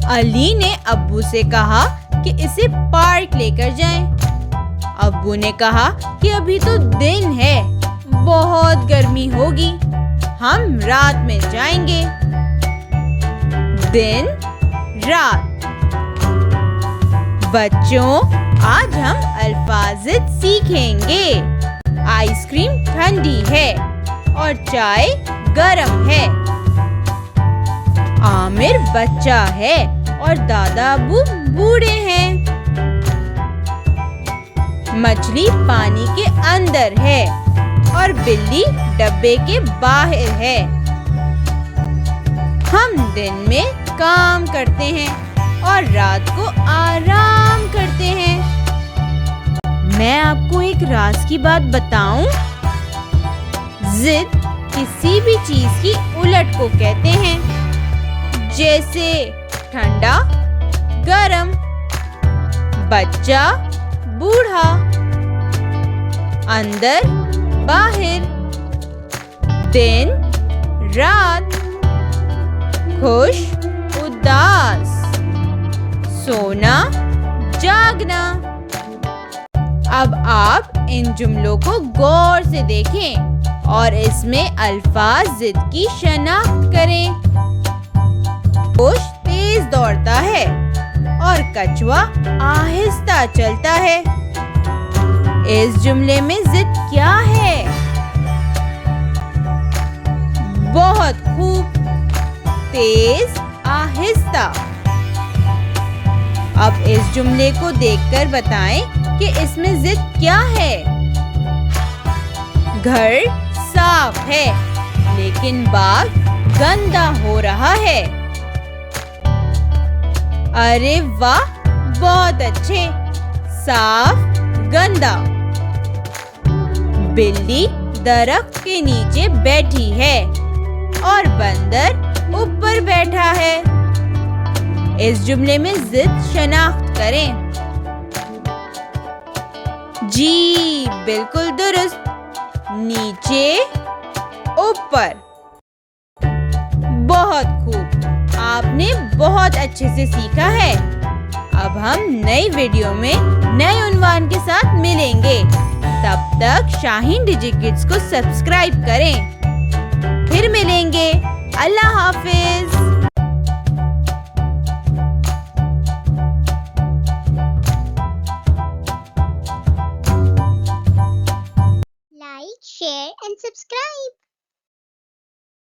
अली ने अब्बू से कहा कि इसे पार्क लेकर जाएं। अब्बू ने कहा कि अभी तो दिन है, बहुत गर्मी होगी, हम रात में जाएंगे। दिन रात। बच्चों, आज हम अल्फाज़िद सीखेंगे। आइसक्रीम ठंडी है और चाय गरम है। आमिर बच्चा है और दादा अब्बू बूढ़े हैं। मछली पानी के अंदर है और बिल्ली डब्बे के बाहर है। हम दिन में काम करते हैं और रात को आराम करते हैं। मैं आपको एक राज की बात बताऊं? जिद किसी भी चीज की उलट को कहते हैं, जैसे ठंडा गरम, बच्चा बूढ़ा, अंदर बाहर, दिन रात, खुश उदास, सोना जागना। अब आप इन जुमलों को गौर से देखें और इसमें अल्फाज जिद की शनाख्त करें। ऊँट तेज दौड़ता है और कछुआ आहिस्ता चलता है। इस जुमले में जिद क्या है? बहुत खूब, तेज आहिस्ता। अब इस जुमले को देखकर बताएं कि इसमें जिद क्या है। घर साफ है लेकिन बाग गंदा हो रहा है। अरे वाह, बहुत अच्छे। साफ गंदा। बिल्ली दरख्त के नीचे बैठी है और बंदर ऊपर बैठा है। इस जुमले में जिद शनाख्त करें। जी बिल्कुल दुरुस्त, नीचे ऊपर। बहुत खूब, आपने बहुत अच्छे से सीखा है। अब हम नई वीडियो में नए उन्वान के साथ मिलेंगे। तब तक शाहीन डिजिकिड्स को सब्सक्राइब करें। फिर मिलेंगे। अल्लाह हाफिज। Like, share and subscribe.